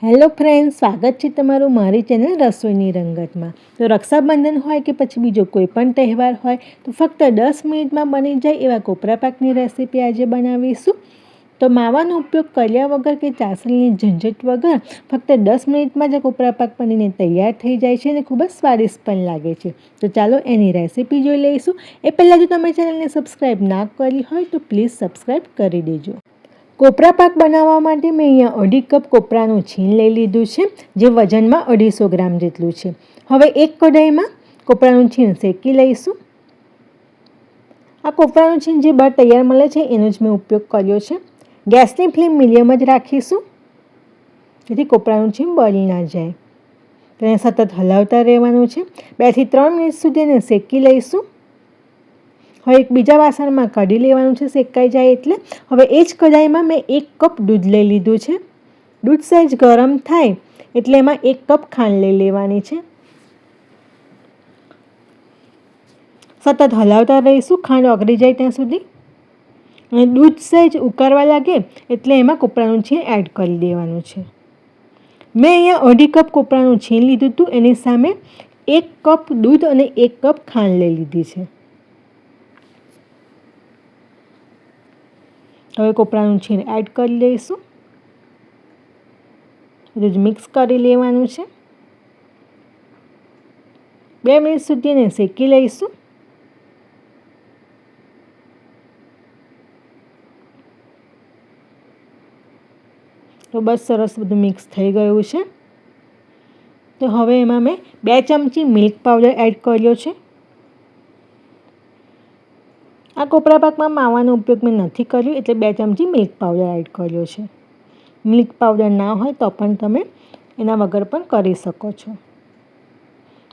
Hello friends, સ્વાગત છે તમારું મારી ચેનલ રસોઈની રંગતમાં। તો રક્ષાબંધન હોય કે પછી બીજો કોઈ પણ તહેવાર હોય તો ફક્ત 10 મિનિટમાં બની જાય એવા કોપરા પાકની રેસીપી આજે બનાવીશું। તો માવાનો ઉપયોગ કર્યા વગર કે ચાસણીની ઝંઝટ વગર ફક્ત 10 મિનિટમાં જ કોપરા પાક બનીને તૈયાર થઈ જાય છે અને ખૂબ જ સ્વાદિષ્ટ પણ લાગે છે। તો ચાલો એની રેસીપી જોઈ લઈશું। એ પહેલાં જો તમે ચેનલને સબસ્ક્રાઈબ ના કરી હોય તો પ્લીઝ સબસ્ક્રાઈબ કરી દેજો। કોપરા પાક બનાવવા માટે મેં અહીંયા 1.5 કપ કોપરાનું છીણ લઈ લીધું છે, જે વજનમાં 250 ગ્રામ જેટલું છે। હવે એક કઢાઈમાં કોપરાનું છીણ શેકી લઈશું। આ કોપરાનું છીણ જે બહાર તૈયાર મળે છે એનો જ મેં ઉપયોગ કર્યો છે। ગેસની ફ્લેમ મીડિયમ જ રાખીશું, જેથી કોપરાનું છીણ બળી ના જાય। તેને સતત હલાવતા રહેવાનું છે। 2 થી 3 મિનિટ સુધી એને શેકી લઈશું। હવે એક બીજા વાસણમાં કાઢી લેવાનું છે શેકાઈ જાય એટલે। હવે એ જ કઢાઈમાં મેં 1 કપ દૂધ લઈ લીધું છે। દૂધ સહેજ ગરમ થાય એટલે એમાં 1 કપ ખાંડ લઈ લેવાની છે। સતત હલાવતા રહીશું ખાંડ ઓગળી જાય ત્યાં સુધી। અને દૂધ સહેજ ઉકળવા લાગે એટલે એમાં કોપરાનું છીણ એડ કરી દેવાનું છે। મેં અહીંયા 1.5 કપ કોપરાનું છીણ લીધું હતું, એની સામે 1 કપ દૂધ અને 1 કપ ખાંડ લઈ લીધી છે। હવે કોપરાનું છીણ એડ કરી લઈશું, બધું મિક્સ કરી લેવાનું છે। 2 મિનિટ સુધી એને શેકી લઈશું। તો બસ સરસ બધું મિક્સ થઈ ગયું છે। તો હવે એમાં મેં 2 ચમચી મિલ્ક પાવડર એડ કર્યો છે। આ કોપરા પાકમાં માવાનો ઉપયોગ મેં નથી કર્યો એટલે 2 ચમચી મિલ્ક પાવડર એડ કર્યો છે। મિલ્ક પાવડર ના હોય તો પણ તમે એના વગર પણ કરી શકો છો।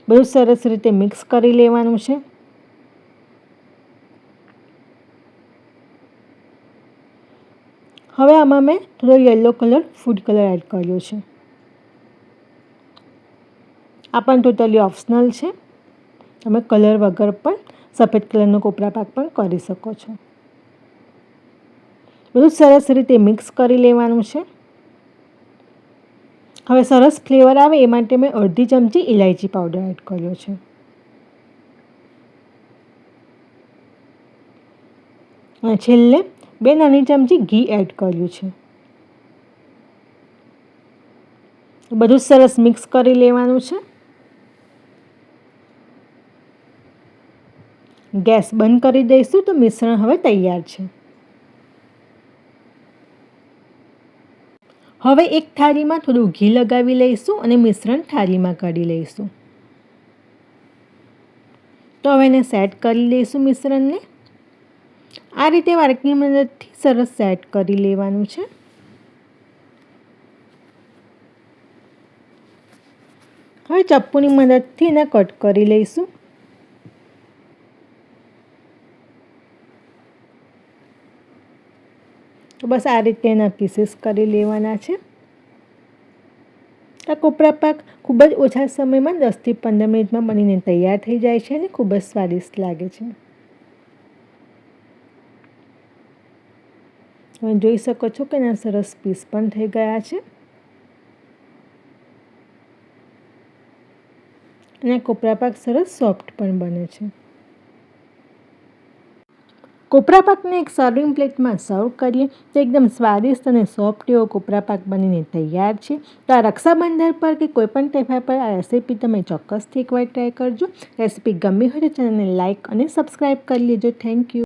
બધું સરસ રીતે મિક્સ કરી લેવાનું છે। હવે આમાં મેં થોડો yellow colour food colour add કર્યો છે। આ પણ ટોટલી ઓપ્શનલ છે, તમે કલર વગર પણ સફેદ કલરનો કોપરા પાક પણ કરી શકો છો। બધું સરસ રીતે મિક્સ કરી લેવાનું છે। હવે સરસ ફ્લેવર આવે એ માટે મેં અડધી ચમચી ઇલાયચી પાવડર એડ કર્યો છે। અને છેલ્લે 2 નાની ચમચી ઘી એડ કર્યું છે। બધું સરસ મિક્સ કરી લેવાનું છે। ગેસ બંધ કરી દઈશું તો મિશ્રણ હવે તૈયાર છે। હવે એક થાળીમાં થોડું ઘી લગાવી લઈશું અને મિશ્રણ થાળીમાં કાઢી લઈશું। તો હવે એને સેટ કરી લઈશું મિશ્રણને। આ રીતે વાડકીની મદદથી સરસ સેટ કરી લેવાનું છે। હવે ચપ્પુની મદદથી એને કટ કરી લઈશું। તો બસ આ રીતે એના પીસીસ કરી લેવાના છે। આ કોપરા પાક ખૂબ જ ઓછા સમયમાં 10 થી 15 મિનિટમાં બનીને તૈયાર થઈ જાય છે અને ખૂબ જ સ્વાદિષ્ટ લાગે છે। તમે જોઈ શકો છો કે એના સરસ પીસ પણ થઈ ગયા છે અને કોપરા પાક સરસ સોફ્ટ પણ બને છે। કોપરા પાકને એક સર્વિંગ પ્લેટમાં સર્વ કરીએ તો એકદમ સ્વાદિષ્ટ અને સોફ્ટ એવો કોપરા પાક બનીને તૈયાર છે। તો આ રક્ષાબંધન પર કે કોઈપણ તહેવાર પર આ રેસીપી તમે ચોક્કસથી એકવાર ટ્રાય કરજો। રેસીપી ગમી હોય તો ચેનલને લાઇક અને સબસ્ક્રાઈબ કરી લેજો। Thank you.